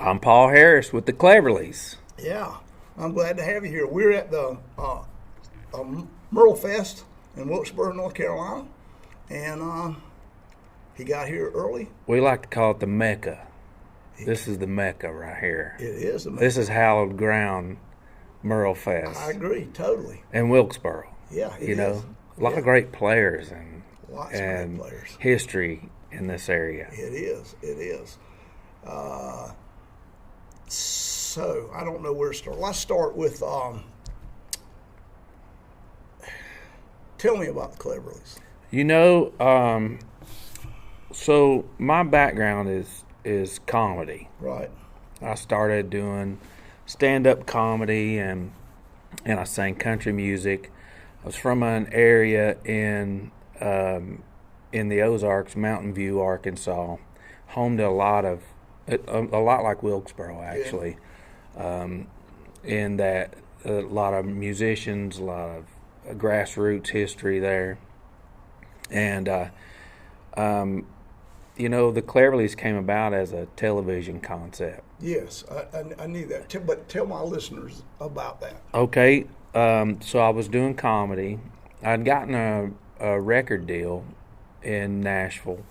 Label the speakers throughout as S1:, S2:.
S1: I'm Paul Harris with the Cleverlys.
S2: Yeah, I'm glad to have you here. We're at the Merlefest in Wilkesboro, North Carolina, and he got here early.
S1: We like to call it the Mecca. This is the Mecca right here.
S2: It is the Mecca.
S1: This is hallowed ground, Merlefest.
S2: I agree, totally.
S1: And Wilkesboro.
S2: Yeah, it
S1: you know,
S2: is.
S1: a lot of great players and
S2: Lots of great players.
S1: History in this area.
S2: It is. It is. So I don't know where to start. Let's start with. Tell me about the Cleverlys.
S1: You know, so my background is comedy.
S2: Right.
S1: I started doing stand-up comedy and I sang country music. I was from an area in the Ozarks, Mountain View, Arkansas, home to a lot like Wilkesboro actually. In that a lot of musicians, a lot of grassroots history there, and you know, the Cleverlys came about as a television concept.
S2: Yes, I knew that. But tell my listeners about that.
S1: Okay, so I was doing comedy. I'd gotten a record deal in Nashville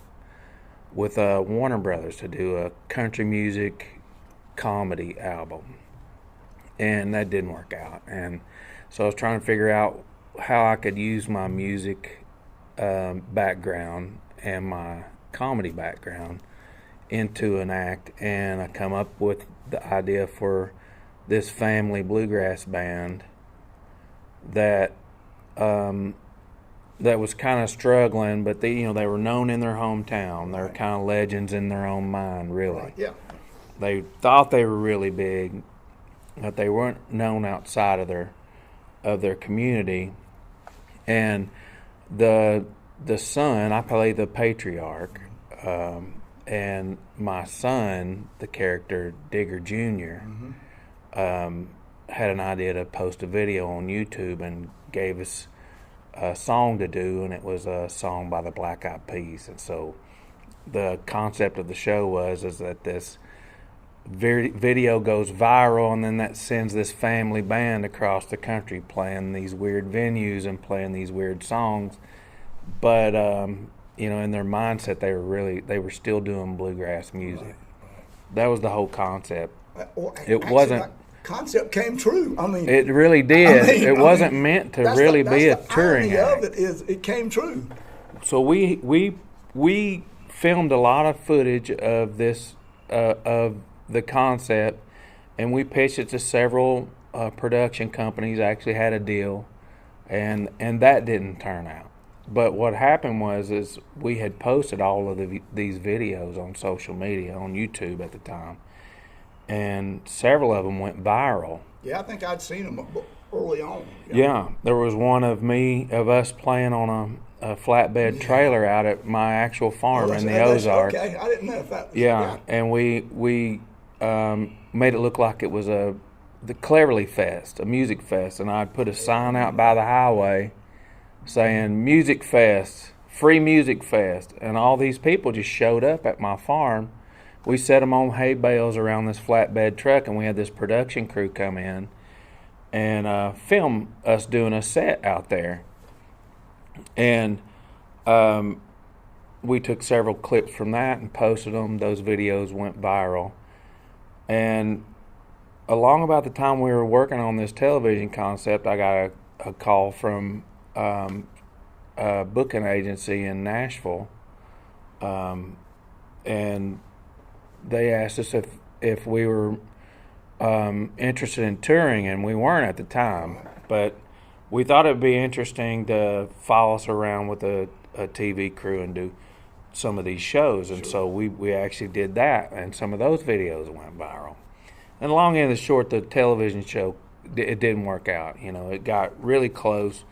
S1: with Warner Brothers to do a country music comedy album, and that didn't work out. And so I was trying to figure out how I could use my music background and my comedy background into an act, and I come up with the idea for this family bluegrass band that was kind of struggling, but they were known in their hometown. They were kind of legends in their own mind, really.
S2: Right. Yeah.
S1: They thought they were really big, but they weren't known outside of their community. And the son, I play the patriarch, and my son, the character Digger Jr., had an idea to post a video on YouTube and gave us a song to do, and it was a song by the Black Eyed Peas. And so the concept of the show is that this video goes viral, and then that sends this family band across the country playing these weird venues and playing these weird songs. But in their mindset, they were still doing bluegrass music. Right. That was the whole concept.
S2: That concept came true. I mean,
S1: it really did. It wasn't meant to really be a touring act.
S2: The irony of it is, it came true.
S1: So we filmed a lot of footage of this of the concept, and we pitched it to several production companies. Actually had a deal, and that didn't turn out. But what happened is we had posted all of these videos on social media, on YouTube at the time, and several of them went viral.
S2: Yeah, I think I'd seen them early on.
S1: Yeah, there was one of us playing on a flatbed trailer out at my actual farm in the Ozarks.
S2: Okay, I didn't know if that was...
S1: Yeah, and we made it look like it was the Cleverly Fest, a music fest, and I'd put a sign out by the highway saying Music Fest, free Music Fest, and all these people just showed up at my farm. We set them on hay bales around this flatbed truck, and we had this production crew come in and film us doing a set out there. And we took several clips from that and posted them. Those videos went viral. And along about the time we were working on this television concept, I got a call from a booking agency in Nashville, and they asked us if we were interested in touring, and we weren't at the time, but we thought it'd be interesting to follow us around with a TV crew and do some of these shows. And so we actually did that, and some of those videos went viral. And long and the short, the television show, it didn't work out. It got really close.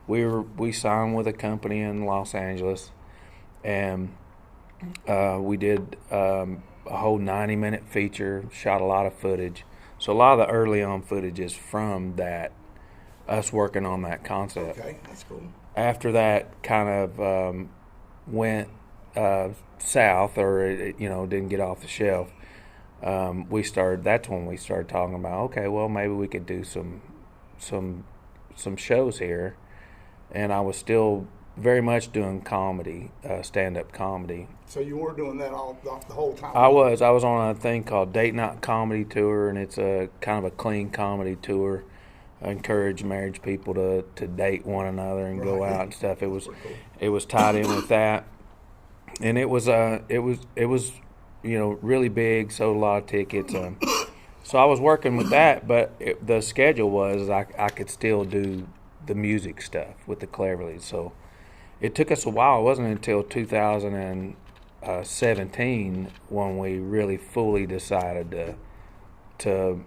S1: We signed with a company in Los Angeles, and we did a whole 90-minute feature, shot a lot of footage. So a lot of the early on footage is from that, us working on that concept.
S2: Okay, that's cool.
S1: After that kind of went south, or it didn't get off the shelf, That's when we started talking about, okay, well, maybe we could do some shows here. And I was still very much doing comedy, stand-up comedy.
S2: So you were doing that the whole time?
S1: I was on a thing called Date Night Comedy Tour, and it's a kind of a clean comedy tour. I encourage marriage people to date one another and go out and stuff. It was tied in with that, and it was really big, sold a lot of tickets. So I was working with that, but the schedule was I could still do the music stuff with the Cleverlys. So it took us a while. It wasn't until 2017 when we really fully decided to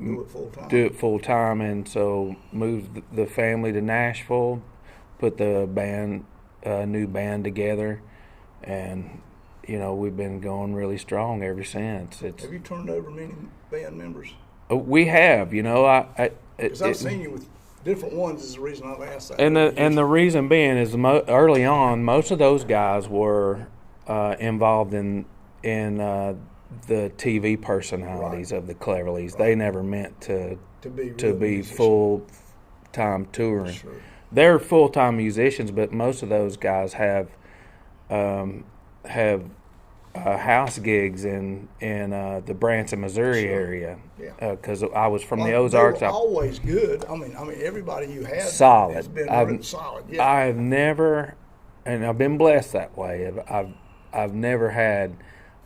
S1: do it full time, and so moved the family to Nashville, put the new band together, and we've been going really strong ever since.
S2: Have you turned over many band members?
S1: We have,
S2: Because I've seen you with different ones. Is the reason I've asked that.
S1: And the reason being is early on, most of those guys were involved in the TV personalities of the Cleverlys. Right. They never meant to be full time touring. Sure. They're full time musicians, but most of those guys have house gigs in the Branson, Missouri area. Because I was from the Ozarks.
S2: They were always good. I mean, everybody you had
S1: solid.
S2: Has been really solid. Yeah.
S1: I've never, and I've been blessed that way. I've never had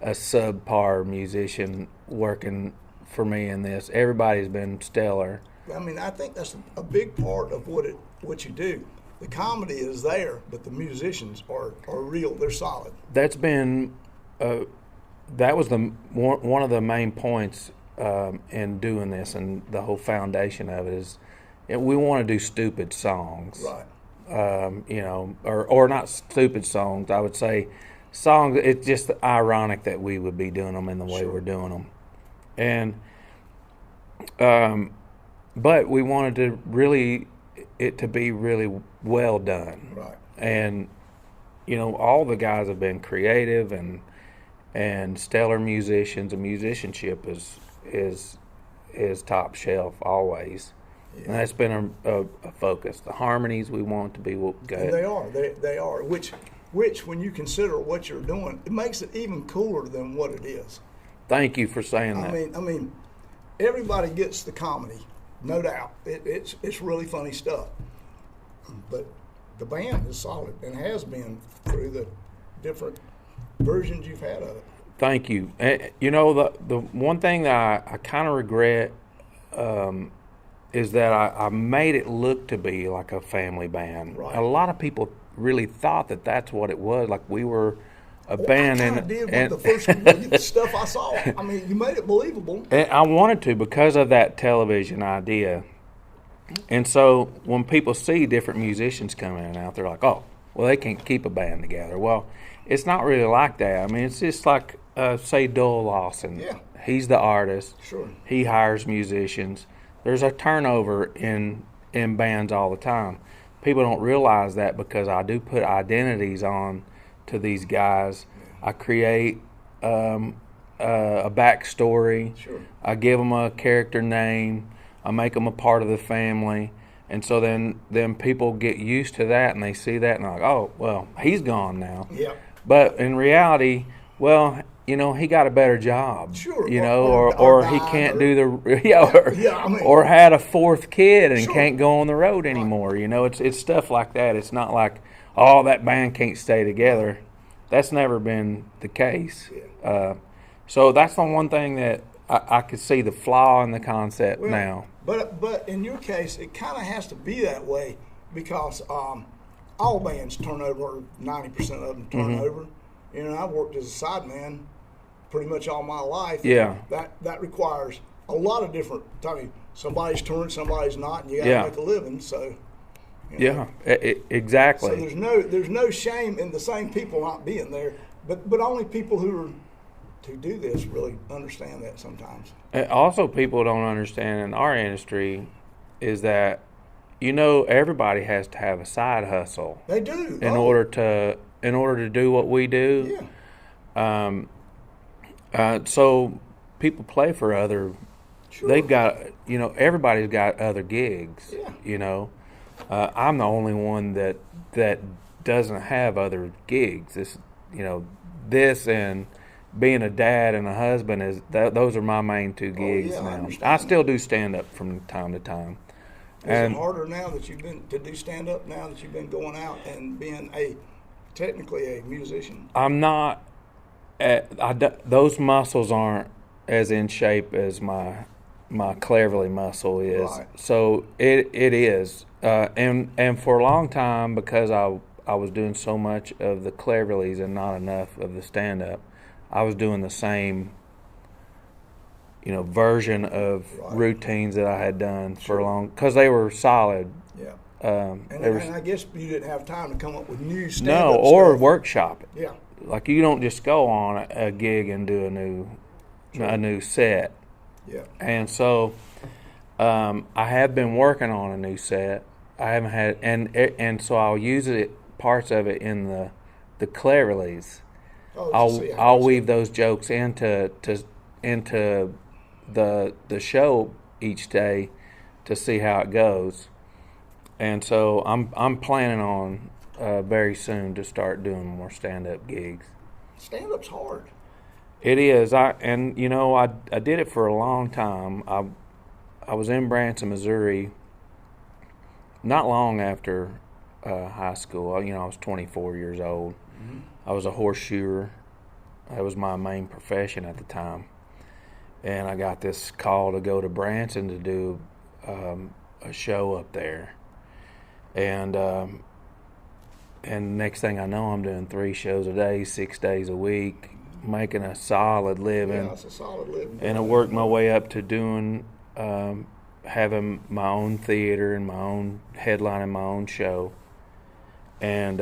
S1: a subpar musician working for me in this. Everybody's been stellar.
S2: I mean, I think that's a big part of what you do. The comedy is there, but the musicians are real. They're solid.
S1: That's been that was one of the main points in doing this, and the whole foundation of it is we want to do stupid songs,
S2: right?
S1: Or not stupid songs. I would say songs. It's just ironic that we would be doing them in the way we're doing them, and but we wanted it to be really well done,
S2: right?
S1: And all the guys have been creative and stellar musicians. And musicianship is top shelf always. Yeah. And that's been a focus. The harmonies we want to be good.
S2: And they are. Which when you consider what you're doing, it makes it even cooler than what it is.
S1: Thank you for saying that.
S2: I mean, everybody gets the comedy, no doubt. It's really funny stuff. But the band is solid and has been through the different versions you've had of it.
S1: Thank you. The one thing that I kind of regret is that I made it look to be like a family band. Right. A lot of people really thought that that's what it was. Like we were a band.
S2: I did with the first stuff I saw. I mean, you made it believable.
S1: And I wanted to because of that television idea. And so when people see different musicians coming in and out, they're like, oh, well, they can't keep a band together. Well, it's not really like that. I mean, it's just like, say, Doyle Lawson.
S2: Yeah.
S1: He's the artist.
S2: Sure.
S1: He hires musicians. There's a turnover in bands all the time. People don't realize that because I do put identities on to these guys. I create a backstory.
S2: Sure.
S1: I give them a character name. I make them a part of the family. And so then people get used to that, and they see that, and they're like, oh, well, he's gone now.
S2: Yeah.
S1: But in reality, well, he got a better job.
S2: Sure.
S1: Or he can't do the or had a fourth kid and can't go on the road anymore. It's stuff like that. It's not like, oh, that band can't stay together. That's never been the case.
S2: Yeah.
S1: So that's the one thing that I could see the flaw in the concept now.
S2: But in your case, it kind of has to be that way because all bands turn over. 90% of them turn over. I've worked as a sideman pretty much all my life.
S1: Yeah.
S2: That requires a lot of different. Somebody's touring, somebody's not, and you got to make a living. So.
S1: Exactly.
S2: So there's no shame in the same people not being there, but only people who do this really understand that sometimes.
S1: Also, people don't understand in our industry is that everybody has to have a side hustle.
S2: They do
S1: in order to do what we do.
S2: Yeah.
S1: So people play for other.
S2: Sure.
S1: They've got, everybody's got other gigs.
S2: Yeah.
S1: I'm the only one that doesn't have other gigs. This and being a dad and a husband those are my main two gigs now. I still do stand up from time to time.
S2: Is it harder now that you've been to do stand up now that you've been going out and being technically a musician?
S1: I'm not. Those muscles aren't as in shape as my Cleverly muscle is.
S2: Right.
S1: So it is, and for a long time, because I was doing so much of the Cleverlys and not enough of the stand up, I was doing the same version of routines that I had done for a long, because they were solid.
S2: Yeah.
S1: And
S2: I guess you didn't have time to come up with new stand
S1: no,
S2: up
S1: or
S2: stuff.
S1: workshop it.
S2: Yeah.
S1: Like, you don't just go on a gig and do a new set.
S2: Yeah.
S1: And so I have been working on a new set. I haven't had, and so I'll use parts of it in the Cleverlys. I'll weave those jokes into the show each day to see how it goes. And so I'm planning on very soon to start doing more stand-up gigs.
S2: Stand-up's hard.
S1: It is. I did it for a long time. I was in Branson, Missouri, not long after high school. I was 24 years old.
S2: Mm-hmm.
S1: I was a horseshoer. That was my main profession at the time. And I got this call to go to Branson to do a show up there. And next thing I know, I'm doing 3 shows a day, 6 days a week, making a solid living.
S2: Yeah, it's a solid living.
S1: And I worked my way up to doing, having my own theater and my own headlining my own show. And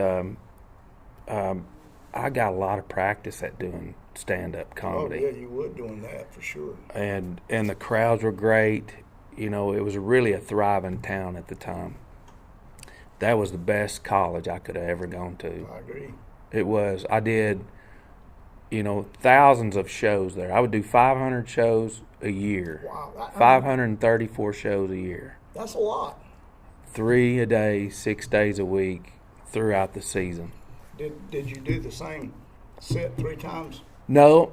S1: I got a lot of practice at doing stand-up comedy.
S2: Oh, yeah, you would doing that for sure.
S1: And the crowds were great. It was really a thriving town at the time. That was the best college I could have ever gone to.
S2: I agree.
S1: It was. I did, thousands of shows there. I would do 500 shows a year.
S2: Wow.
S1: 534 shows a year.
S2: That's a lot.
S1: 3 a day, 6 days a week throughout the season.
S2: Did you do the same set 3 times?
S1: No.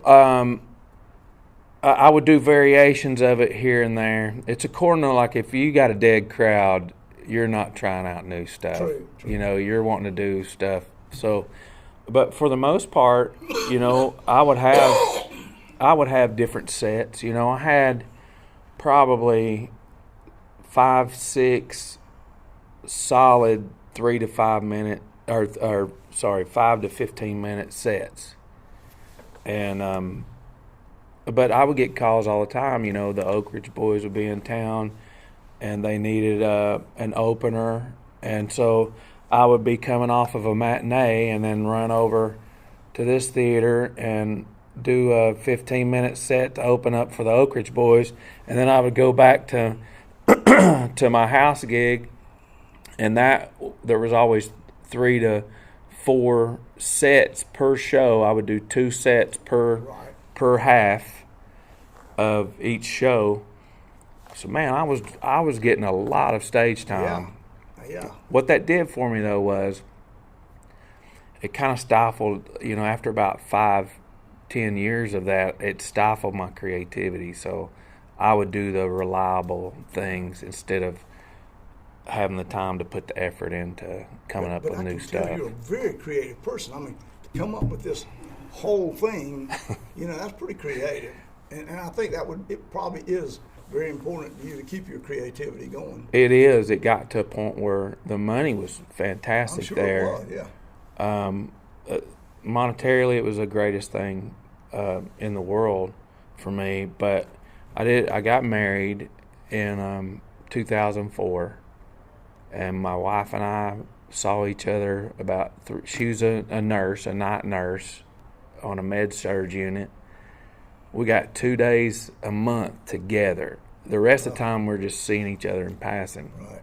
S1: I would do variations of it here and there. It's according to, like, if you got a dead crowd, you're not trying out new stuff.
S2: True.
S1: You're wanting to do stuff. So, but for the most part, I would have different sets. I had probably 5, 6 solid 3 to 5 minute, 5 to 15 minute sets. And but I would get calls all the time. The Oak Ridge Boys would be in town, and they needed an opener, and so I would be coming off of a matinee and then run over to this theater and do a 15-minute set to open up for the Oak Ridge Boys, and then I would go back to to my house gig, and there was always 3 to 4 sets per show. I would do 2 sets per half of each show. So, man, I was getting a lot of stage time.
S2: Yeah.
S1: What that did for me, though, was it kind of stifled, after about 5-10 years of that, it stifled my creativity. So I would do the reliable things instead of having the time to put the effort into coming up with new stuff.
S2: You're a very creative person. I mean, to come up with this whole thing, that's pretty creative. And I think it probably is very important to you to keep your creativity going.
S1: It is. It got to a point where the money was fantastic.
S2: I'm sure
S1: there.
S2: It was, yeah.
S1: Monetarily, it was the greatest thing in the world for me. But I got married in 2004, and my wife and I saw each other about she was a nurse, a night nurse on a med-surg unit. We got 2 days a month together. The rest of the time we're just seeing each other in passing.
S2: Right.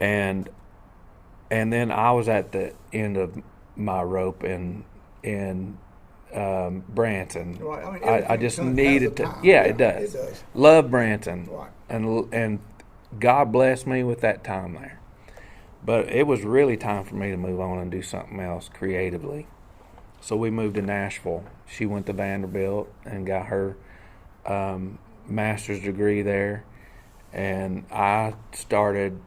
S1: And then I was at the end of my rope in Branson.
S2: Right. I mean,
S1: I just
S2: everything
S1: needed
S2: has
S1: to.
S2: a time.
S1: Yeah, it does.
S2: It does.
S1: Love Branson.
S2: Right.
S1: And God blessed me with that time there. But it was really time for me to move on and do something else creatively. So we moved to Nashville. She went to Vanderbilt and got her master's degree there. And I started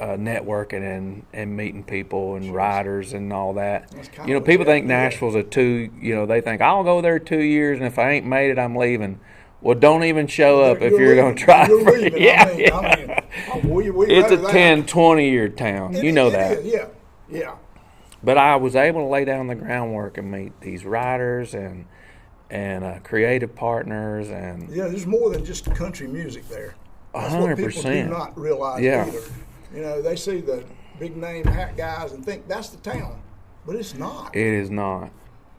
S1: networking and meeting people and writers and all that. People think Nashville's a they think I'll go there 2 years and if I ain't made it, I'm leaving. Well, don't even show up if you're going to try.
S2: You're leaving.
S1: Yeah. It's a 10, 20-year town. You know that.
S2: Yeah.
S1: But I was able to lay down the groundwork and meet these writers and creative partners and
S2: there's more than just country music there. That's
S1: 100%.
S2: what people do not realize either. They see the big name hat guys and think that's the town, but it's not.
S1: It is not.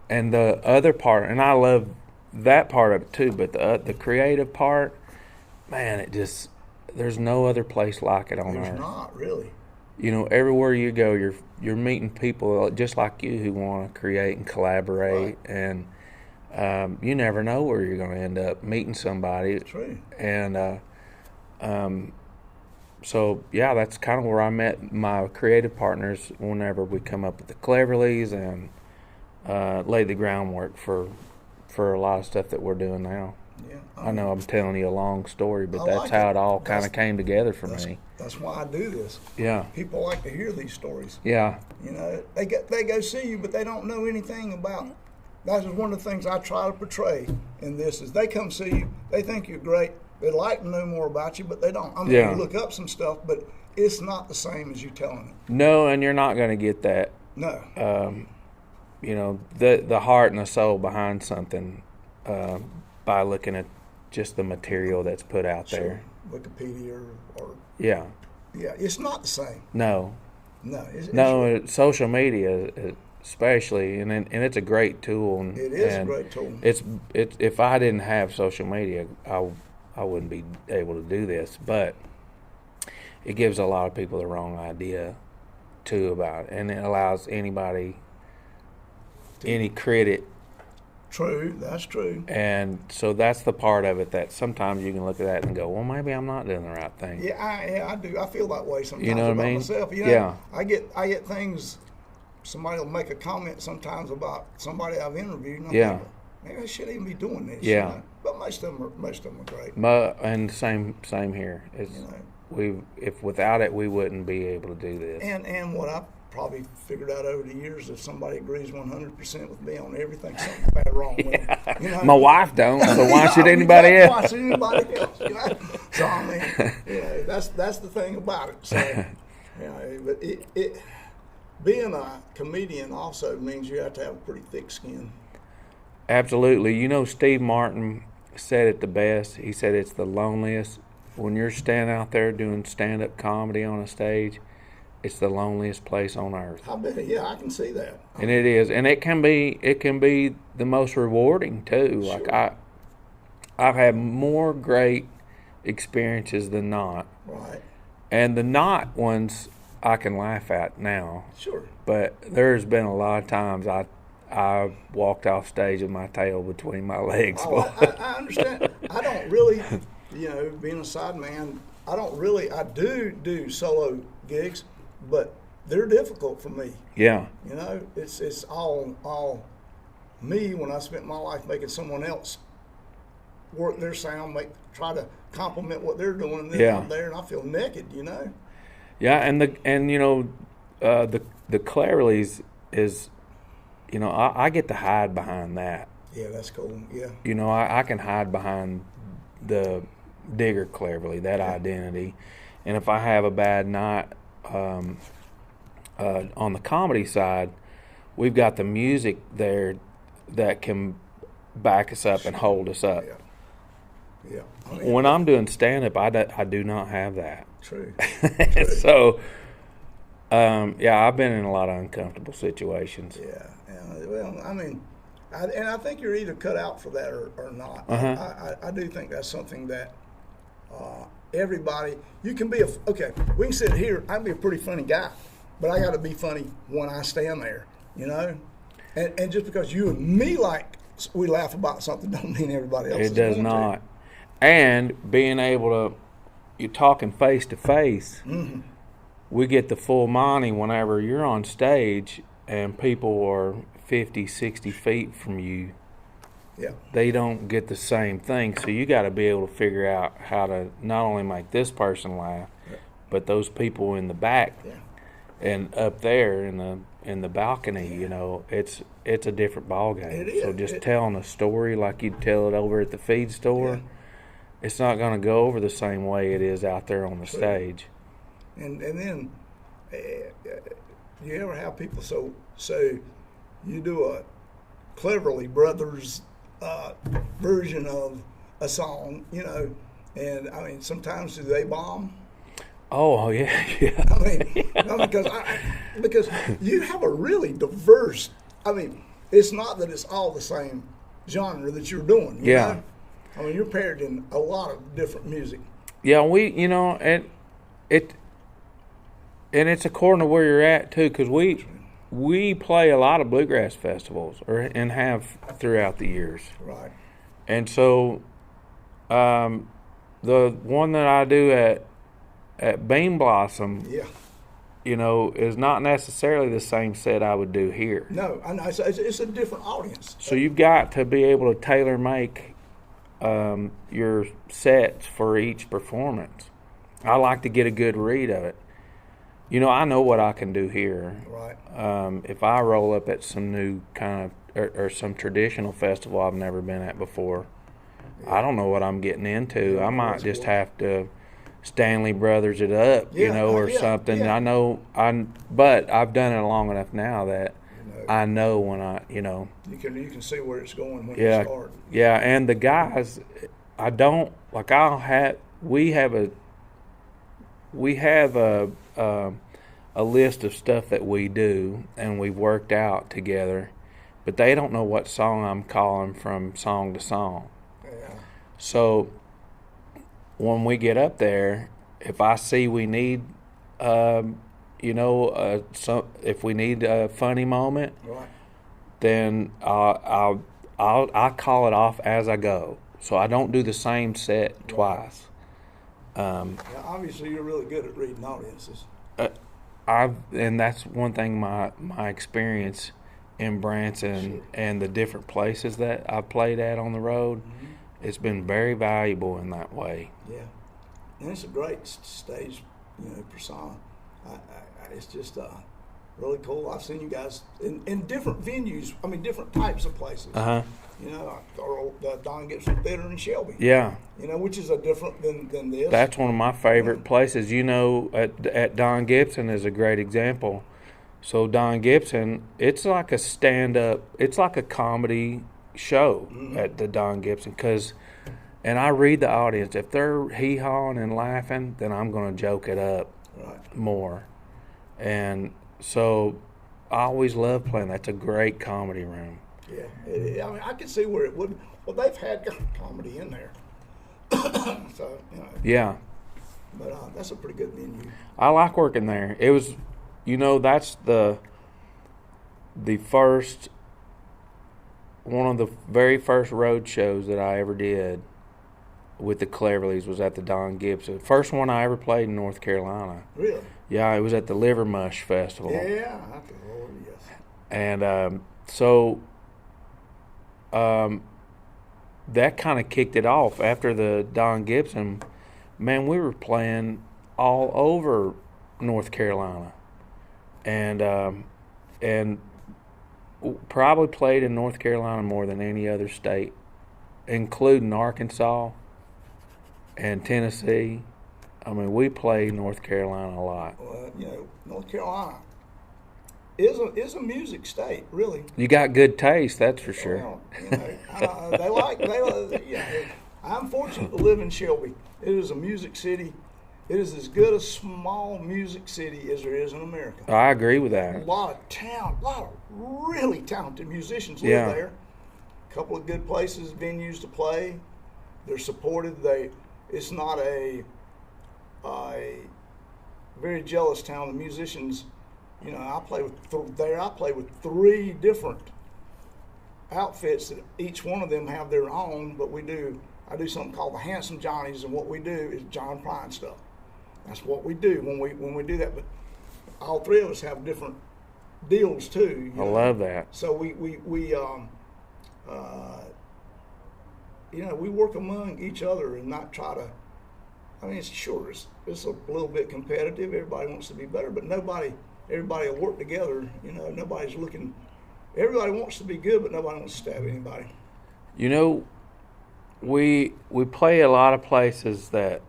S1: And the other part, and I love that part of it too, but the creative part, man, there's no other place like it on earth.
S2: There's not really.
S1: Everywhere you go, you're meeting people just like you who want to create and collaborate, and you never know where you're going to end up meeting somebody.
S2: That's true.
S1: And that's kind of where I met my creative partners whenever we come up with the Cleverlys and laid the groundwork for a lot of stuff that we're doing now.
S2: Yeah,
S1: I know I'm telling you a long story, but that's
S2: like
S1: how it all kind of came together for me.
S2: That's why I do this.
S1: Yeah.
S2: People like to hear these stories.
S1: Yeah.
S2: They go see you, but they don't know anything about. That is one of the things I try to portray in this is they come see you, they think you're great, they'd like to know more about you, but they don't. You look up some stuff, but it's not the same as you telling it.
S1: No, and you're not going to get that.
S2: No.
S1: The heart and the soul behind something by looking at just the material that's put out there.
S2: Wikipedia or
S1: yeah,
S2: it's not the same.
S1: No, social media especially, and it's a great tool. And
S2: it is a great tool.
S1: It's if I didn't have social media, I wouldn't be able to do this. But it gives a lot of people the wrong idea too about it, and it allows anybody any credit.
S2: True, that's true.
S1: And so that's the part of it that sometimes you can look at that and go, well, maybe I'm not doing the right thing.
S2: Yeah, I do. I feel that way sometimes
S1: about
S2: myself. I get things. Somebody will make a comment sometimes about somebody I've interviewed. And I'm thinking, maybe I shouldn't even be doing this.
S1: Yeah.
S2: But most of them are great.
S1: And same here. If without it, we wouldn't be able to do this.
S2: And what I probably figured out over the years, if somebody agrees 100% with me on everything, something's bad wrong with it.
S1: My wife don't, so why should anybody else?
S2: Why should anybody else? So I mean, that's the thing about it. So but it being a comedian also means you have to have a pretty thick skin.
S1: Absolutely. Steve Martin said it the best. He said it's the loneliest. When you're standing out there doing stand-up comedy on a stage, it's the loneliest place on earth.
S2: I bet. Yeah, I can see that.
S1: And it is, and it can be the most rewarding too. Sure. Like I've had more great experiences than not.
S2: Right.
S1: And the not ones I can laugh at now.
S2: Sure.
S1: But there's been a lot of times I walked off stage with my tail between my legs.
S2: Oh, I understand. I don't really, being a sideman, I do solo gigs, but they're difficult for me.
S1: Yeah.
S2: It's all me when I spent my life making someone else work their sound, try to compliment what they're doing, and then I'm there and I feel naked, Yeah,
S1: and the Cleverlys is, I get to hide behind that.
S2: Yeah, that's cool. Yeah.
S1: I can hide behind the Digger Cleverly, that identity, and if I have a bad night on the comedy side, we've got the music there that can back us up and hold us up.
S2: Yeah.
S1: When I'm doing stand-up, I do not have that.
S2: True.
S1: So, I've been in a lot of uncomfortable situations.
S2: Yeah. Well, I mean, I think you're either cut out for that or not. I do think that's something that everybody, you can be we can sit here, I'd be a pretty funny guy, but I got to be funny when I stand there, And just because you and me we laugh about something don't mean everybody else.
S1: It does not. And being able to, you're talking face to face. We get the full Monty whenever you're on stage and people are 50, 60 feet from you.
S2: Yeah.
S1: They don't get the same thing. So you got to be able to figure out how to not only make this person laugh, but those people in the back and up there in the balcony. You know, it's a different ball game.
S2: It is.
S1: So just telling a story like you'd tell it over at the feed store, it's not going to go over the same way it is out there on the stage.
S2: And then you ever have people so you do a Cleverly Brothers version of a song, you know, and I mean sometimes do they bomb?
S1: Oh yeah.
S2: I mean, no, because you have a really diverse. I mean, it's not that it's all the same genre that you're doing. You know? I mean, you're paired in a lot of different music.
S1: Yeah, and it's according to where you're at too, because we play a lot of bluegrass festivals, and have throughout the years.
S2: Right.
S1: And so, the one that I do at Bean Blossom, you know, is not necessarily the same set I would do here.
S2: No, I know it's a different audience.
S1: So you've got to be able to tailor make your sets for each performance. I like to get a good read of it. You know, I know what I can do here.
S2: Right.
S1: If I roll up at some new kind of or some traditional festival I've never been at before, I don't know what I'm getting into. I might just have to Stanley Brothers it up, you know, or something.
S2: Yeah.
S1: I know, but I've done it long enough now that I know when you know.
S2: You can see where it's going when you start.
S1: Yeah, and the guys, we have a list of stuff that we do, and we've worked out together, but they don't know what song I'm calling from song to song.
S2: Yeah.
S1: So when we get up there, if I see we need, if we need a funny moment,
S2: Right.
S1: then I'll call it off as I go. So I don't do the same set twice.
S2: Obviously, you're really good at reading audiences.
S1: And that's one thing my experience in Branson and the different places that I've played at on the road, it's been very valuable in that way.
S2: Yeah, and it's a great stage, persona. It's just really cool. I've seen you guys in different venues. I mean, different types of places. You know, the Don Gibson Theater in Shelby.
S1: Yeah.
S2: You know, which is a different than this.
S1: That's one of my favorite places. You know, at Don Gibson is a great example. So Don Gibson, it's like a stand-up, it's like a comedy show at the Don Gibson. And I read the audience. If they're hee-hawing and laughing, then I'm going to joke it up more. And so I always love playing. That's a great comedy room.
S2: Yeah, I mean, I can see where it would. Well, they've had comedy in there, so
S1: Yeah,
S2: but that's a pretty good venue.
S1: I like working there. It was, that's the first, one of the very first road shows that I ever did with the Cleverlys was at the Don Gibson. First one I ever played in North Carolina.
S2: Really?
S1: Yeah, it was at the Liver Mush Festival.
S2: Yeah, Lord, yes.
S1: And so that kind of kicked it off. After the Don Gibson, man, we were playing all over North Carolina, and probably played in North Carolina more than any other state, including Arkansas and Tennessee. I mean, we played North Carolina a lot.
S2: Well, North Carolina is a music state, really.
S1: You got good taste, that's for sure.
S2: Well, I'm fortunate to live in Shelby. It is a music city. It is as good a small music city as there is in America.
S1: I agree with that.
S2: A lot of really talented musicians live there. A couple of good places, venues to play. They're supported. It's not a very jealous town. The musicians, I play with three different outfits that each one of them have their own, but I do something called the Handsome Johnnies, and what we do is John Prine stuff. That's what we do when we do that. But all three of us have different deals too.
S1: I love that.
S2: So we work among each other and not try to. I mean, it's a little bit competitive. Everybody wants to be better, but everybody will work together. Nobody's looking. Everybody wants to be good, but nobody wants to stab anybody.
S1: We play a lot of places that,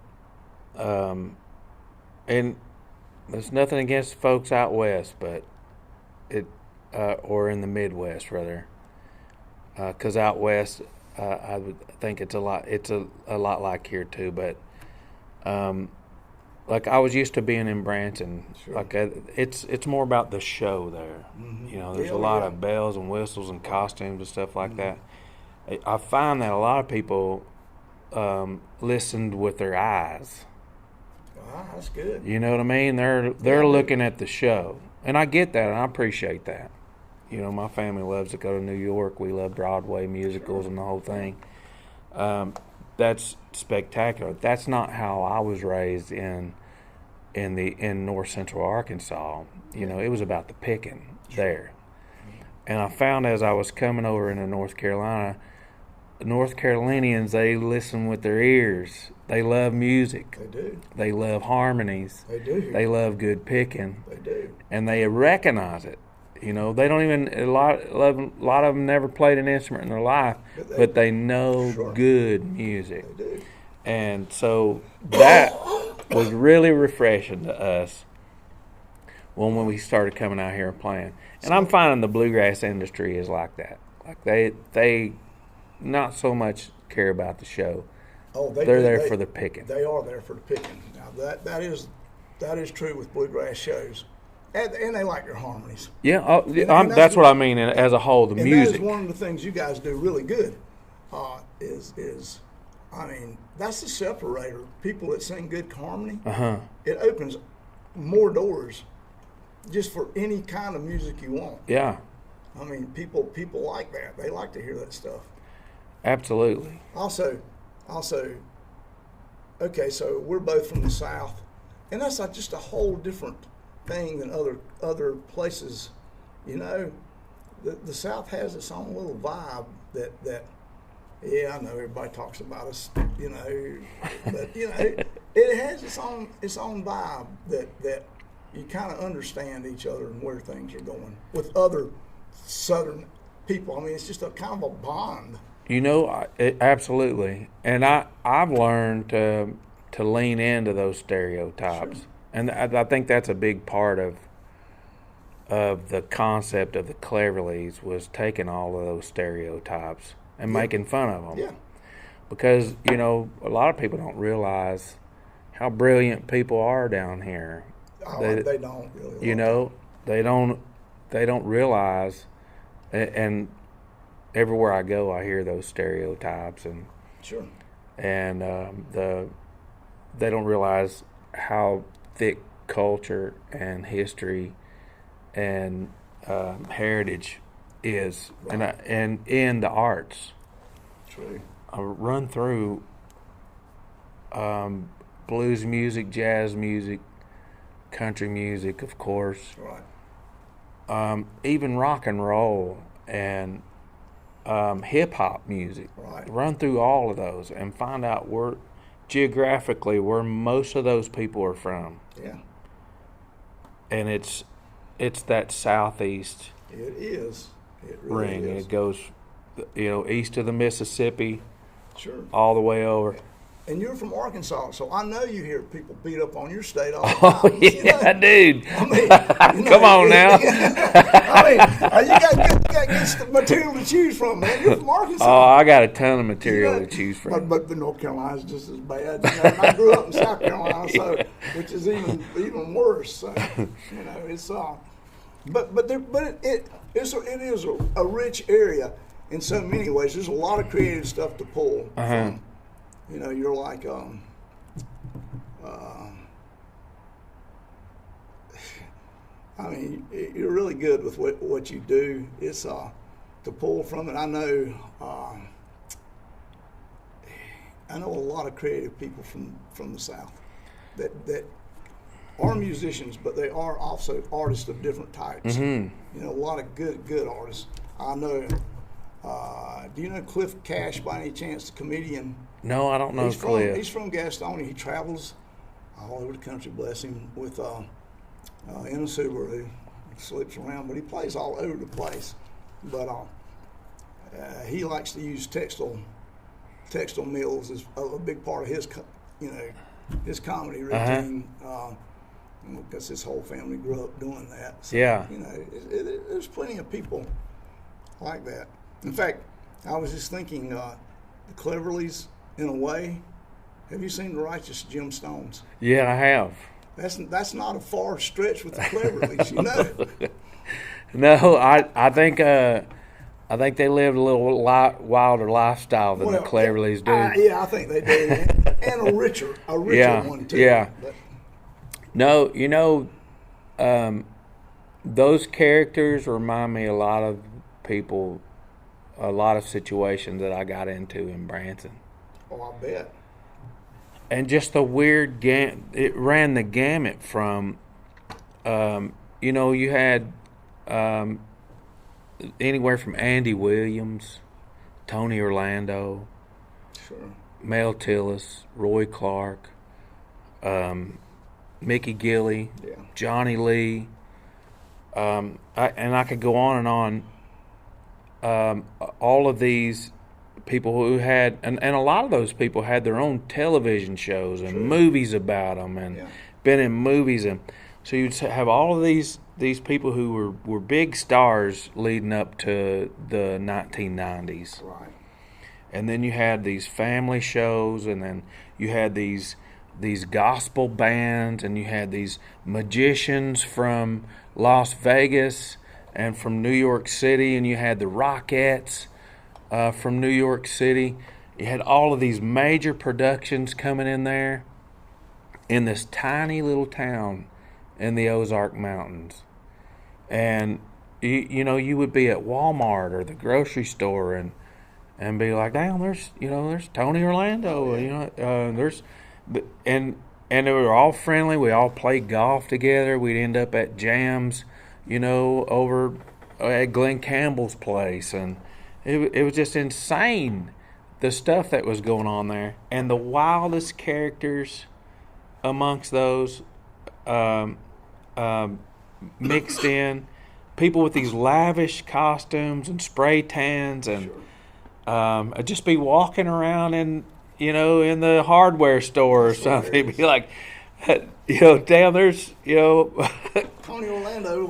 S1: and there's nothing against folks out west, but or in the Midwest rather, because out west, I would think it's a lot like here too, but. Like I was used to being in Branson, sure. Like it's more about the show there. Mm-hmm. There's a lot of bells and whistles and costumes and stuff like that. I find that a lot of people listened with their eyes.
S2: Wow, that's good.
S1: You know what I mean? They're looking at the show, and I get that, and I appreciate that. My family loves to go to New York. We love Broadway musicals and the whole thing. That's spectacular. That's not how I was raised in north central Arkansas. It was about the picking there. And I found as I was coming over into North Carolina, North Carolinians, they listen with their ears. They love music.
S2: They do.
S1: They love harmonies.
S2: They do.
S1: They love good picking.
S2: They do.
S1: And they recognize it. They don't even, a lot of them never played an instrument in their life, but they know sure. Good music.
S2: They do.
S1: And so that was really refreshing to us when we started coming out here and playing. And I'm finding the bluegrass industry is like that. Like they not so much care about the show.
S2: Oh,
S1: they're there for the picking.
S2: They are there for the picking. Now that is true with bluegrass shows. And they like your harmonies.
S1: Yeah, that's what I mean as a whole, the music.
S2: That is one of the things you guys do really good. That's the separator. People that sing good harmony, it opens more doors just for any kind of music you want.
S1: Yeah.
S2: I mean, people like that. They like to hear that stuff.
S1: Absolutely.
S2: Also, okay, so we're both from the South, and that's like just a whole different thing than other places. The South has its own little vibe that I know everybody talks about us, but it has its own vibe that you kind of understand each other and where things are going with other Southern people. I mean, it's just a kind of a bond.
S1: Absolutely, and I've learned to lean into those stereotypes. Sure. And I think that's a big part of the concept of the Cleverlys was taking all of those stereotypes and making fun of them.
S2: Yeah.
S1: Because, a lot of people don't realize how brilliant people are down here.
S2: Oh, they don't really.
S1: They don't realize, and everywhere I go, I hear those stereotypes, and
S2: sure.
S1: And they don't realize how thick culture and history and heritage is, right. and in the arts.
S2: True.
S1: I run through blues music, jazz music, country music, of course.
S2: Right.
S1: Even rock and roll and hip hop music.
S2: Right.
S1: Run through all of those and find out geographically where most of those people are from.
S2: Yeah.
S1: And it's that southeast.
S2: It is. It really
S1: ring.
S2: is.
S1: It goes, east of the Mississippi.
S2: Sure.
S1: All the way over.
S2: And you're from Arkansas, so I know you hear people beat up on your state all the time.
S1: Oh, yeah, dude.
S2: I mean,
S1: come on now.
S2: I mean, you got good material to choose from, man. You're from Arkansas.
S1: Oh, I got a ton of material to choose from.
S2: But North Carolina's just as bad. I grew up in South Carolina, so which is even worse. So, it's but it is a rich area in so many ways. There's a lot of creative stuff to pull from. You're like, you're really good with what you do. It's to pull from it. I know a lot of creative people from the South that are musicians, but they are also artists of different types. You know, a lot of good artists. I know. Do you know Cliff Cash by any chance, the comedian?
S1: No, I don't know Cliff.
S2: He's from Gastonia. He travels all over the country, bless him, with in a Subaru. He slips around, but he plays all over the place. But he likes to use textile mills as a big part of his, his comedy routine. Because his whole family grew up doing that. So,
S1: yeah.
S2: You know, there's plenty of people like that. In fact, I was just thinking, the Cleverlys, in a way, have you seen the Righteous Gemstones?
S1: Yeah, I have.
S2: That's not a far stretch with the Cleverlys, you know.
S1: No, I think they lived a little wilder lifestyle than the Cleverlys do.
S2: Yeah, I think they do, and a richer one too.
S1: Yeah.
S2: But,
S1: no, you know, those characters remind me a lot of people, a lot of situations that I got into in Branson.
S2: Oh, I bet.
S1: And just the weird it ran the gamut from, you had anywhere from Andy Williams, Tony Orlando,
S2: sure,
S1: Mel Tillis, Roy Clark, Mickey Gilley, Johnny Lee, and I could go on and on. All of these people who had, and a lot of those people had their own television shows and movies about them, and been in movies, and so you'd have all of these people who were big stars leading up to the 1990s.
S2: Right.
S1: And then you had these family shows, and then you had these gospel bands, and you had these magicians from Las Vegas and from New York City, and you had the Rockettes from New York City. You had all of these major productions coming in there in this tiny little town in the Ozark Mountains. And you would be at Walmart or the grocery store and be like, damn, there's Tony Orlando, and they were all friendly. We all played golf together. We'd end up at jams, over at Glenn Campbell's place, and it was just insane, the stuff that was going on there, and the wildest characters amongst those mixed in, people with these lavish costumes and spray tans, and I'd just be walking around in the hardware store or something. It'd be like, damn, there's,
S2: Tony Orlando.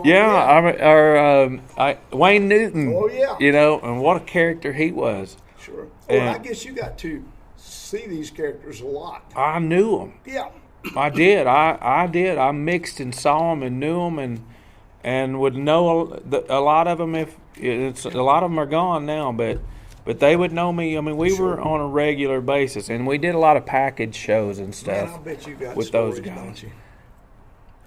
S1: Wayne Newton.
S2: Oh, yeah.
S1: And what a character he was.
S2: Sure. Well, I guess you got to see these characters a lot.
S1: I knew them.
S2: Yeah.
S1: I did. I did. I mixed and saw them and knew them and would know a lot of them. A lot of them are gone now, but they would know me. I mean, we were on a regular basis, and we did a lot of package shows and stuff.
S2: Man, I bet you got
S1: with
S2: stories,
S1: those guys.
S2: don't you?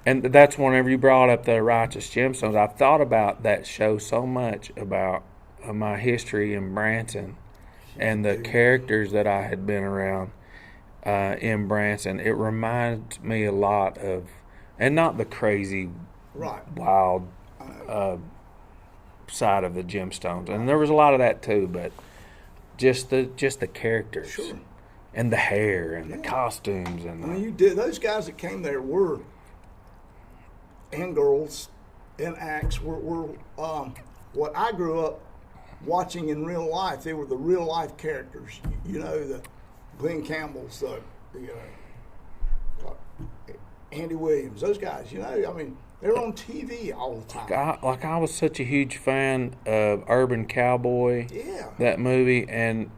S1: And that's whenever you brought up the Righteous Gemstones, I thought about that show so much, about my history in Branson and the characters that I had been around in Branson. It reminds me a lot of, and not the crazy, wild side of the Gemstones, and there was a lot of that too, but just the characters, and the hair and the costumes, and
S2: you did. Those guys that came there were, and girls, and acts were what I grew up watching in real life. They were the real life characters. The Glenn Campbell's, the Andy Williams, those guys. I mean, they were on TV all the time.
S1: I was such a huge fan of Urban Cowboy, that movie, and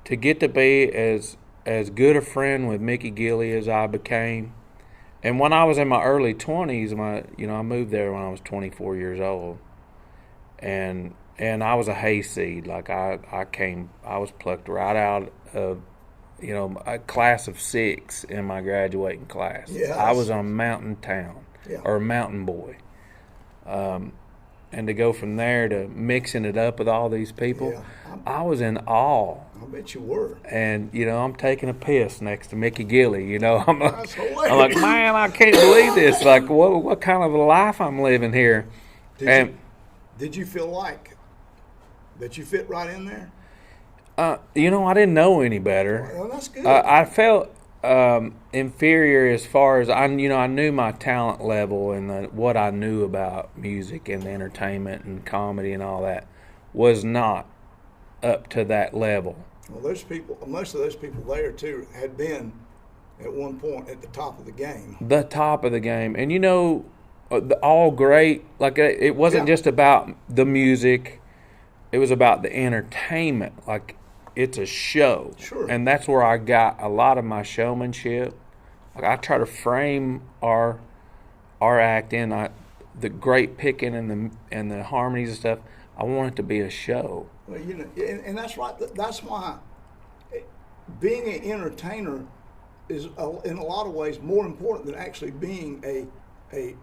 S1: to get to be as good a friend with Mickey Gilley as I became. And when I was in my early 20s, I moved there when I was 24 years old, and I was a hayseed. Like I was plucked right out of, a class of 6 in my graduating class.
S2: Yes.
S1: I was a mountain town, or a mountain boy. and to go from there to mixing it up with all these people,
S2: Yeah.
S1: I was in awe.
S2: I bet you were.
S1: And I'm taking a piss next to Mickey Gilley. I'm
S2: That's hilarious.
S1: I'm like, man, I can't believe this. Like, what kind of a life I'm living here?
S2: Did you feel like that you fit right in there?
S1: I didn't know any better.
S2: Well, that's good.
S1: I felt inferior as far as I knew my talent level and what I knew about music and entertainment and comedy and all that was not up to that level.
S2: Well, most of those people there too had been at one point at the top of the game.
S1: The top of the game, and all great. Like it wasn't just about the music; it was about the entertainment. Like it's a show,
S2: Sure.
S1: And that's where I got a lot of my showmanship. Like I try to frame our act in the great picking and the harmonies and stuff. I want it to be a show.
S2: Well, and that's right. That's why being an entertainer is, in a lot of ways, more important than actually being a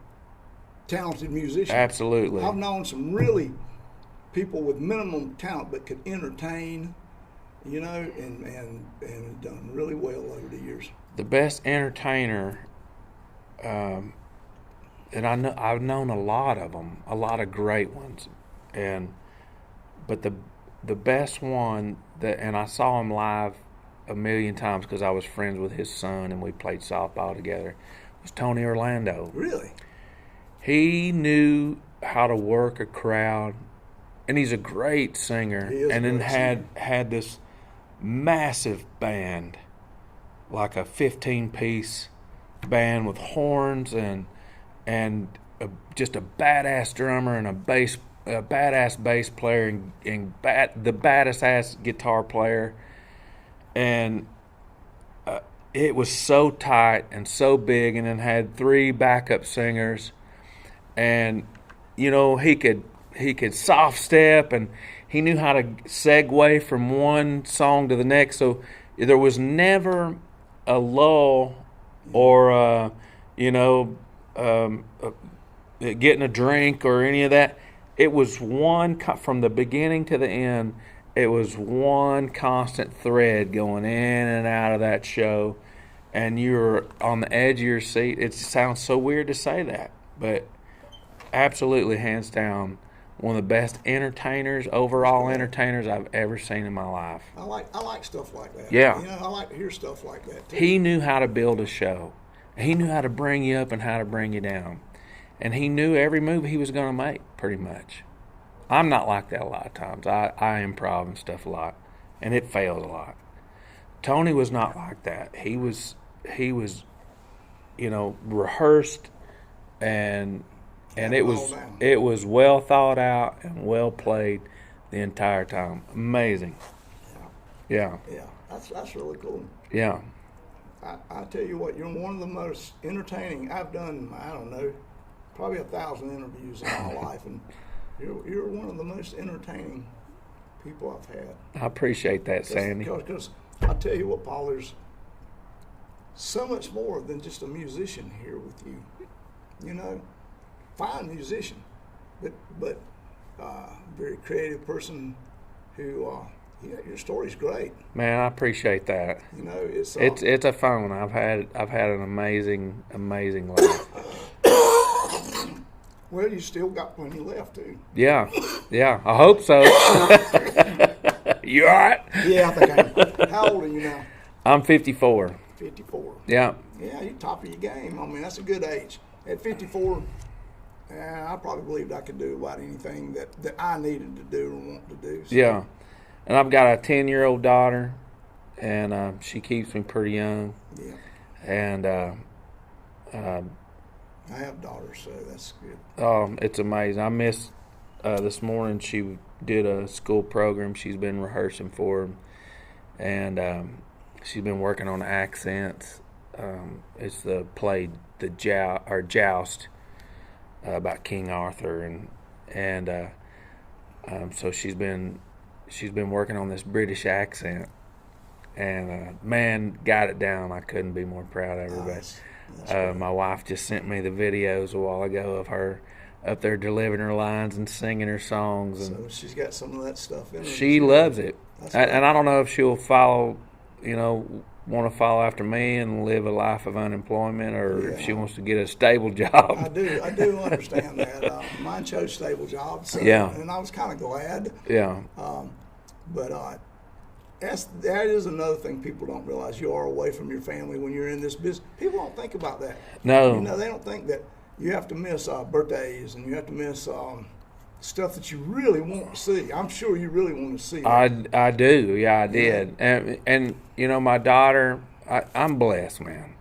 S2: talented musician.
S1: Absolutely.
S2: I've known some really people with minimum talent but could entertain, and done really well over the years.
S1: The best entertainer, and I've known a lot of them, a lot of great ones, but the best one and I saw him live a million times because I was friends with his son and we played softball together, was Tony Orlando.
S2: Really?
S1: He knew how to work a crowd, and he's a great singer.
S2: He is
S1: and then
S2: a great
S1: had this massive band, like a 15-piece band with horns and just a badass drummer and a badass bass player and the baddest ass guitar player, and it was so tight and so big, and then had 3 backup singers, and he could soft step, and he knew how to segue from one song to the next, so there was never a lull or getting a drink or any of that. It was from the beginning to the end. It was one constant thread going in and out of that show, and you're on the edge of your seat. It sounds so weird to say that, but absolutely, hands down, one of the best overall entertainers I've ever seen in my life.
S2: I like stuff like that.
S1: Yeah.
S2: I like to hear stuff like that too.
S1: He knew how to build a show. He knew how to bring you up and how to bring you down. And he knew every move he was going to make, pretty much. I'm not like that a lot of times. I improv and stuff a lot, and it fails a lot. Tony was not like that. He was rehearsed, and it was well thought out and well played the entire time. Amazing. Yeah.
S2: Yeah, that's really cool.
S1: Yeah.
S2: I tell you what, you're one of the most entertaining. I've done, I don't know, probably 1,000 interviews in my life, and you're one of the most entertaining people I've had.
S1: I appreciate that, Sandy.
S2: Because I tell you what, Paul, there's so much more than just a musician here with you. Fine musician, but very creative person who. Your story's great.
S1: Man, I appreciate that.
S2: It's
S1: a fun one. I've had an amazing life.
S2: Well, you still got plenty left too.
S1: Yeah. I hope so. You all right?
S2: Yeah, I think I am. How old are you now?
S1: I'm 54.
S2: 54.
S1: Yeah.
S2: Yeah, you're top of your game. I mean, that's a good age. At 54, I probably believed I could do about anything that I needed to do or want to do. So.
S1: Yeah. And I've got a 10-year-old daughter, and she keeps me pretty young.
S2: Yeah.
S1: And
S2: I have daughters, so that's good.
S1: It's amazing. I missed this morning. She did a school program she's been rehearsing for, and she's been working on accents. It's the play, the Joust, about King Arthur, and so she's been working on this British accent, and man, got it down. I couldn't be more proud of her.
S2: Nice.
S1: But my wife just sent me the videos a while ago of her up there delivering her lines and singing her songs. And
S2: So she's got some of that stuff in her.
S1: she loves it.
S2: That's great.
S1: And I don't know if she'll follow, want to follow after me and live a life of unemployment, or if she wants to get a stable job.
S2: I do understand that. Mine chose stable jobs, so,
S1: Yeah.
S2: and I was kind of glad.
S1: Yeah.
S2: But that is another thing people don't realize. You are away from your family when you're in this business. People don't think about that.
S1: No.
S2: They don't think that you have to miss birthdays and you have to miss stuff that you really want to see. I'm sure you really want to see that.
S1: I do. Yeah, I did. And my daughter, I'm blessed, man.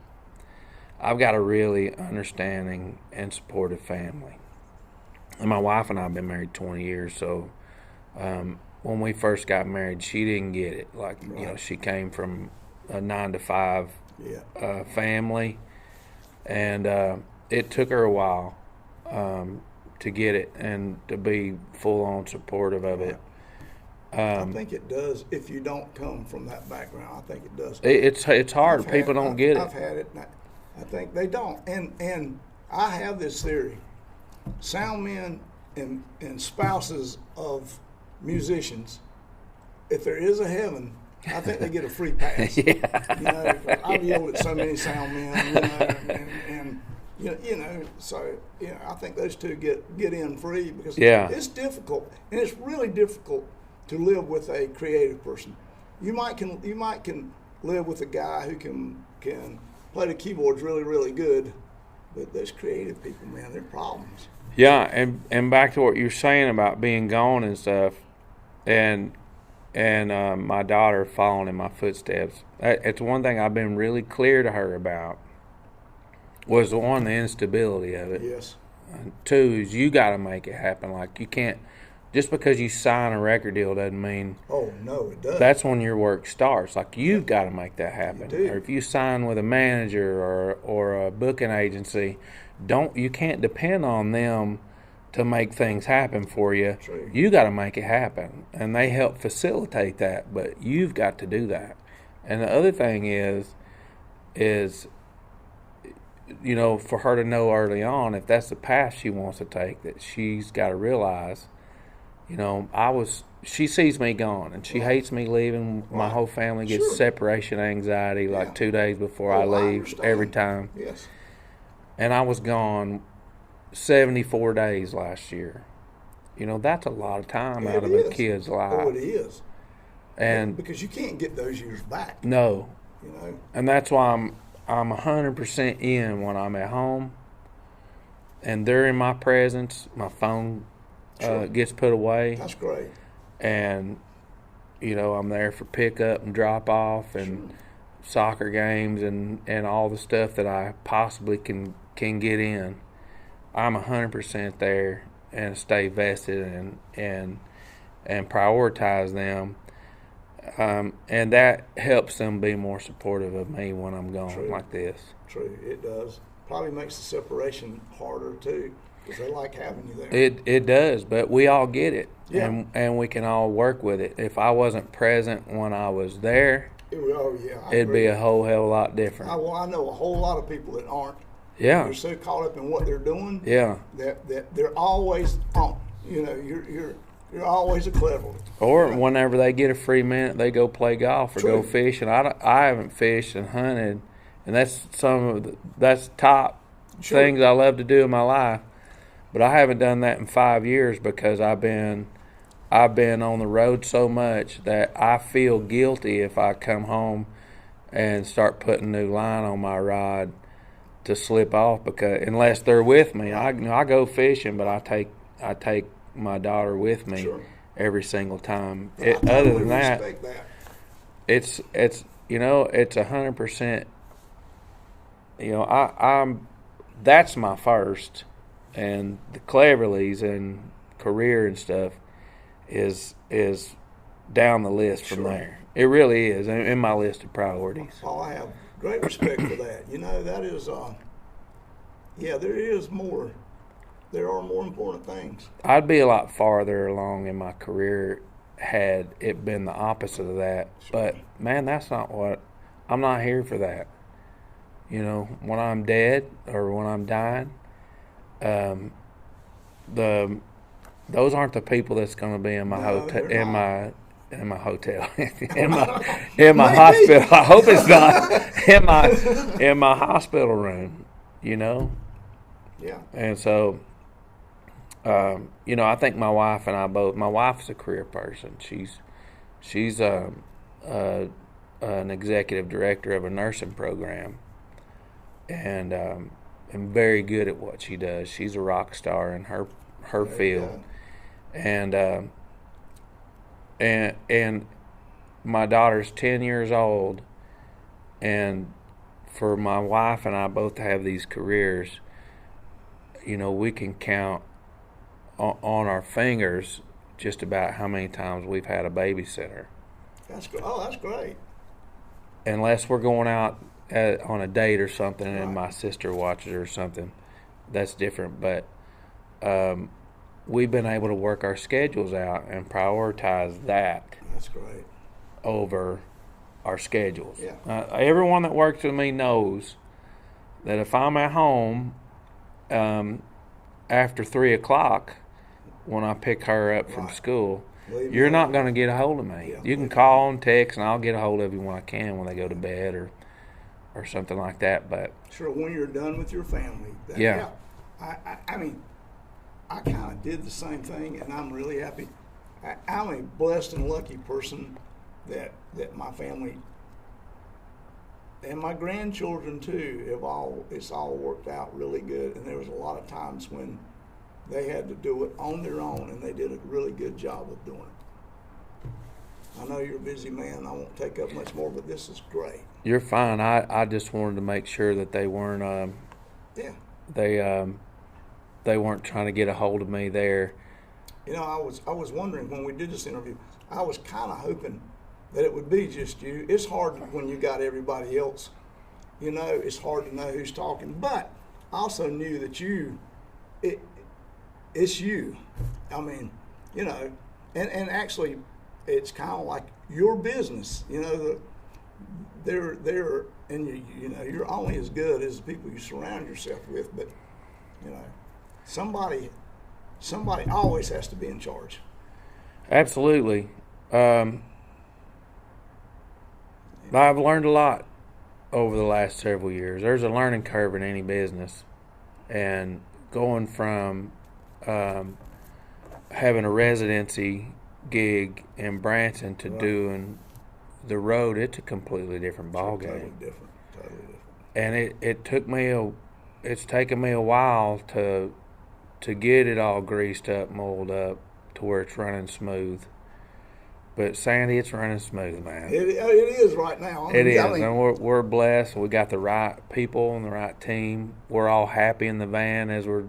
S1: I've got a really understanding and supportive family. And my wife and I have been married 20 years, so when we first got married, she didn't get it. Like, she came from a 9-to-5 family, and it took her a while to get it and to be full-on supportive of it.
S2: I think it does if you don't come from that background. I think it does.
S1: It's hard. People don't get it.
S2: I've had it. And I think they don't. And I have this theory: sound men and spouses of musicians, if there is a heaven, I think they get a free pass. I've yelled at so many sound men, so I think those two get in free because it's difficult, and it's really difficult to live with a creative person. You might can live with a guy who can play the keyboards really, really good, but those creative people, man, they're problems.
S1: Yeah, and back to what you're saying about being gone and stuff, and my daughter following in my footsteps. It's one thing I've been really clear to her about. Was one, the instability of it.
S2: Yes.
S1: Two is you got to make it happen. Like, you can't, just because you sign a record deal doesn't mean.
S2: Oh no, it does.
S1: That's when your work starts. Like, you've got to make that happen.
S2: You do.
S1: Or if you sign with a manager or a booking agency, you can't depend on them to make things happen for you.
S2: True.
S1: You got to make it happen, and they help facilitate that. But you've got to do that. And the other thing is for her to know early on, if that's the path she wants to take, that she's got to realize, she sees me gone, and she hates me leaving. My whole family gets separation anxiety like 2 days before I leave every time.
S2: Yes.
S1: And I was gone 74 days last year. That's a lot of time out of a kid's life.
S2: Oh, it is.
S1: And
S2: because you can't get those years back.
S1: No. And that's why I'm 100% in when I'm at home, and they're in my presence. My phone gets put away.
S2: That's great.
S1: And I'm there for pickup and drop off and soccer games and all the stuff that I possibly can get in. I'm 100% there and stay vested and prioritize them. And that helps them be more supportive of me when I'm gone like this.
S2: True, it does. Probably makes the separation harder too, because they like having you there.
S1: It does, but we all get it,
S2: Yeah.
S1: and we can all work with it. If I wasn't present when I was there, it'd be a whole hell of a lot different.
S2: I know a whole lot of people that aren't.
S1: Yeah.
S2: They're so caught up in what they're doing.
S1: Yeah.
S2: That they're always on. You're always a Cleverlys.
S1: Or whenever they get a free minute, they go play golf or go fishing. I haven't fished and hunted, and that's that's top things I love to do in my life. But I haven't done that in 5 years because I've been on the road so much that I feel guilty if I come home and start putting new line on my rod to slip off, because unless they're with me, I go fishing, but I take my daughter with me every single time. Other than that, it's 100%. I'm that's my first, and the Cleverlys and career and stuff is down the list from there. It really is in my list of priorities.
S2: Oh, I have great respect for that. That is, there is more. There are more important things.
S1: I'd be a lot farther along in my career had it been the opposite of that. But, man, that's not what – I'm not here for that. When I'm dead or when I'm dying, those aren't the people that's going to be in my
S2: No,
S1: hotel
S2: they're
S1: in my hotel in my hospital. I hope it's not in my hospital room.
S2: Yeah.
S1: And so, I think my wife and I both. My wife's a career person. She's an executive director of a nursing program, and very good at what she does. She's a rock star in her field, and my daughter's 10 years old, and for my wife and I both to have these careers, we can count on our fingers just about how many times we've had a babysitter.
S2: That's great.
S1: Unless we're going out on a date or something, and my sister watches or something, that's different. But we've been able to work our schedules out and prioritize that.
S2: That's great.
S1: Over our schedules.
S2: Yeah.
S1: Everyone that works with me knows that if I'm at home after 3 o'clock when I pick her up from school, you're not going to get a hold of me.
S2: Yeah.
S1: You can call and text, and I'll get a hold of you when I can, when they go to bed or something like that. But
S2: sure, when you're done with your family. I mean, I kind of did the same thing, and I'm really happy. I'm a blessed and lucky person that my family and my grandchildren too it's all worked out really good. And there was a lot of times when they had to do it on their own, and they did a really good job of doing it. I know you're a busy man. I won't take up much more, but this is great.
S1: You're fine. I just wanted to make sure that they weren't they weren't trying to get a hold of me there.
S2: I was wondering when we did this interview, I was kind of hoping that it would be just you. It's hard when you got everybody else. It's hard to know who's talking. But I also knew that it's you. I mean, and actually, it's kind of like your business. They're and you're only as good as the people you surround yourself with. But somebody always has to be in charge.
S1: Absolutely. I've learned a lot over the last several years. There's a learning curve in any business, and going from having a residency gig in Branson to doing the road, it's a completely different ballgame.
S2: Totally different.
S1: And it's taken me a while to get it all greased up, molded up to where it's running smooth. But Sandy, it's running smooth, man.
S2: It is right now.
S1: It is, and we're blessed. We got the right people and the right team. We're all happy in the van as we're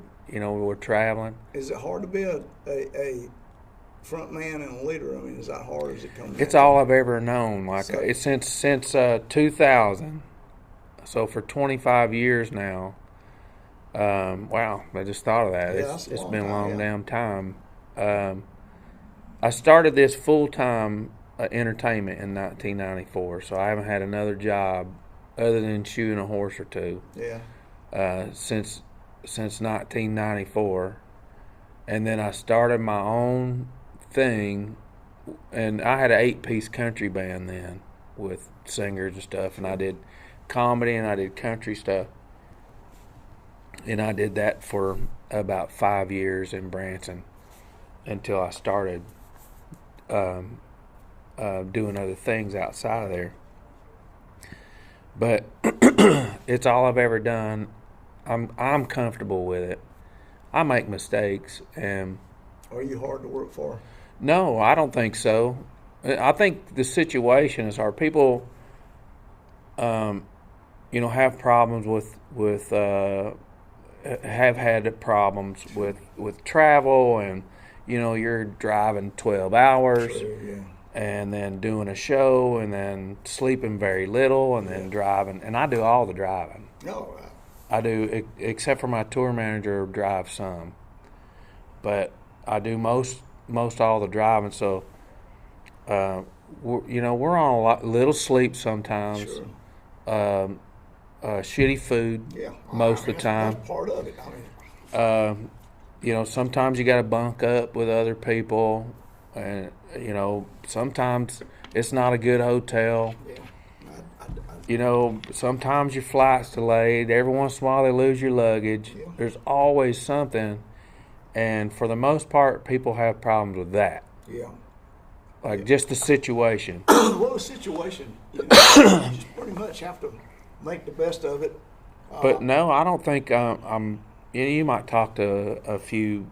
S1: traveling.
S2: Is it hard to be a front man and a leader? I mean, is that hard as it comes?
S1: It's all I've ever known. It's since 2000. So for 25 years now. Wow, I just thought of that.
S2: Yeah,
S1: It's been a long damn time. I started this full-time entertainment in 1994, so I haven't had another job other than shoeing a horse or two.
S2: Yeah.
S1: Since 1994, and then I started my own thing, and I had an 8-piece country band then with singers and stuff, and I did comedy and I did country stuff, and I did that for about 5 years in Branson until I started doing other things outside of there. But it's all I've ever done. I'm comfortable with it. I make mistakes, and
S2: are you hard to work for?
S1: No, I don't think so. I think the situation is hard. People, have problems with have had problems with travel, and you're driving 12 hours.
S2: True, yeah.
S1: And then doing a show, and then sleeping very little, and then driving. And I do all the driving.
S2: No,
S1: I do, except for my tour manager drives some. But I do most all the driving. So, we're on little sleep sometimes.
S2: sure.
S1: Shitty food most of the time.
S2: That's part of it. I mean,
S1: sometimes you got to bunk up with other people, and sometimes it's not a good hotel.
S2: Yeah.
S1: Sometimes your flight's delayed. Every once in a while they lose your luggage.
S2: Yeah.
S1: There's always something, and for the most part, people have problems with that.
S2: Yeah.
S1: Just the situation.
S2: Well, the situation, you just pretty much have to make the best of it.
S1: But no, I don't think I'm. You might talk to a few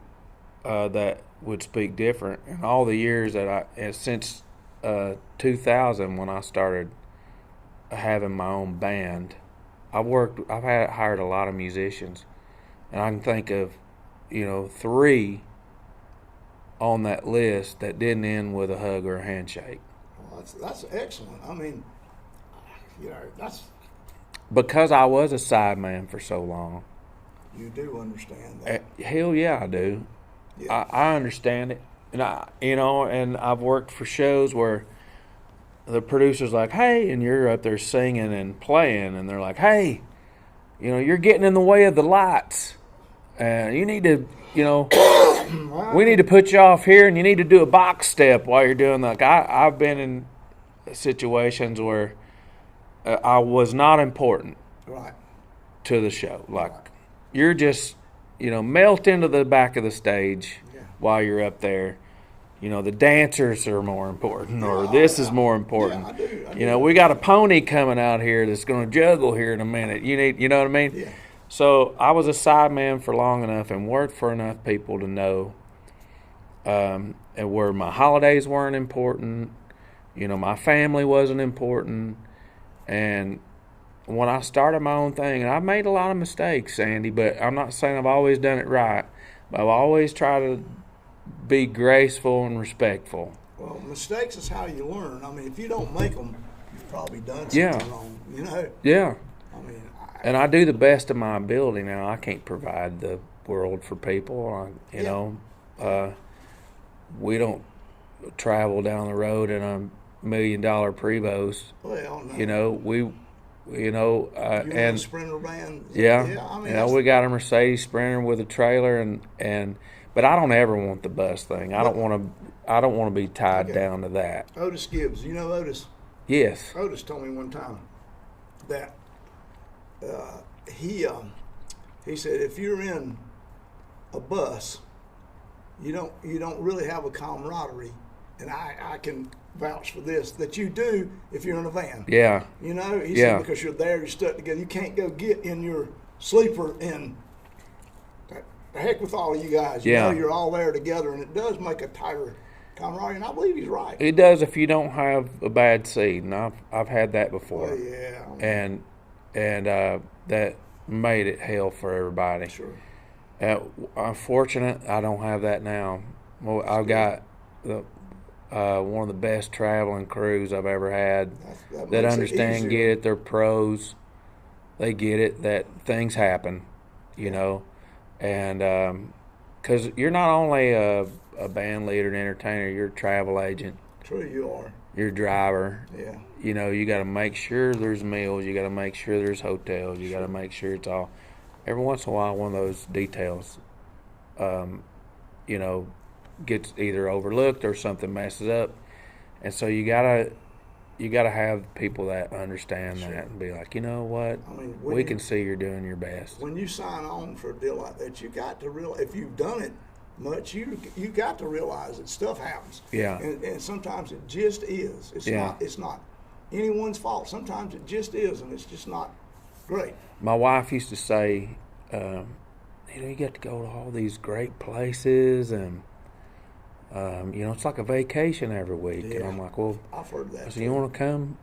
S1: that would speak different. In all the years that since 2000, when I started having my own band, I've hired a lot of musicians, and I can think of 3 on that list that didn't end with a hug or a handshake.
S2: Well, that's excellent. I mean, that's
S1: because I was a sideman for so long.
S2: You do understand that.
S1: Hell yeah, I do.
S2: Yeah.
S1: I understand it, and and I've worked for shows where the producer's like, "Hey," and you're up there singing and playing, and they're like, "Hey, you're getting in the way of the lights, and you need to, we need to put you off here, and you need to do a box step while you're doing that." I've been in situations where I was not important
S2: Right.
S1: to the show. Like, you're just, melt into the back of the stage while you're up there. The dancers are more important, or this is more important.
S2: Yeah, I do.
S1: We got a pony coming out here that's going to juggle here in a minute. You know what I mean?
S2: Yeah.
S1: So I was a sideman for long enough and worked for enough people to know and where my holidays weren't important. My family wasn't important. And when I started my own thing, and I've made a lot of mistakes, Sandy, but I'm not saying I've always done it right, but I've always tried to be graceful and respectful.
S2: Well, mistakes is how you learn. I mean, if you don't make them, you've probably done something wrong,
S1: Yeah.
S2: I mean,
S1: and I do the best of my ability now. I can't provide the world for people. We don't travel down the road in a $1 million Prevost.
S2: Well, no.
S1: And
S2: Sprinter van.
S1: yeah,
S2: I mean,
S1: we got a Mercedes Sprinter with a trailer, but I don't ever want the bus thing. I don't want to be tied down to that.
S2: Otis Gibbs, Otis?
S1: Yes.
S2: Otis told me one time that he said if you're in a bus, you don't really have a camaraderie, and I can vouch for this, that you do if you're in a van.
S1: Yeah.
S2: He said because you're there, you're stuck together. You can't go get in your sleeper and the heck with all of you guys. You're all there together, and it does make a tighter camaraderie, and I believe he's right.
S1: It does if you don't have a bad seat, and I've had that before.
S2: Oh, yeah.
S1: And that made it hell for everybody.
S2: Sure.
S1: I'm fortunate I don't have that now. Well, I've got one of the best traveling crews I've ever had that understand, get it. They're pros. They get it that things happen, and because you're not only a band leader and entertainer, you're a travel agent.
S2: True, you are.
S1: You're a driver.
S2: Yeah.
S1: You got to make sure there's meals. You got to make sure there's hotels. You got to make sure it's all. Every once in a while, one of those details, gets either overlooked or something messes up, and so you gotta have people that understand that and be like, you know what, we can see you're doing your best.
S2: When you sign on for a deal like that, you got to realize, if you've done it much, you got to realize that stuff happens.
S1: Yeah.
S2: And sometimes it just is. It's not anyone's fault. Sometimes it just is, and it's just not great.
S1: My wife used to say, you get to go to all these great places, and it's like a vacation every week.
S2: Yeah.
S1: And I'm like, well,
S2: I've heard that.
S1: I said, you want to come?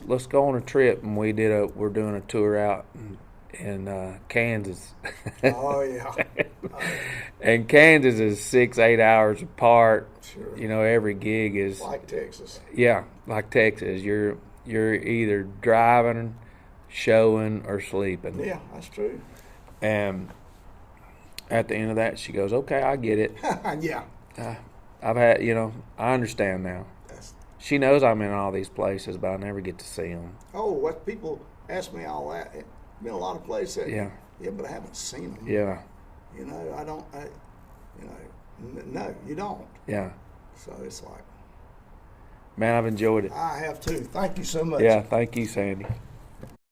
S1: Let's go on a trip. And we're doing a tour out in Kansas.
S2: Oh yeah.
S1: And Kansas is 6-8 hours apart.
S2: Sure.
S1: Every gig is
S2: like Texas.
S1: Yeah, like Texas. You're either driving, showing, or sleeping.
S2: Yeah, that's true.
S1: And at the end of that, she goes, "Okay, I get it."
S2: Yeah.
S1: I've had, I understand now. She knows I'm in all these places, but I never get to see them.
S2: Oh, what people ask me all that. Been a lot of places.
S1: Yeah.
S2: Yeah, but I haven't seen them.
S1: Yeah.
S2: You know, no, you don't.
S1: Yeah.
S2: So it's like,
S1: Man, I've enjoyed it.
S2: I have too. Thank you so much.
S1: Yeah, thank you, Sandy.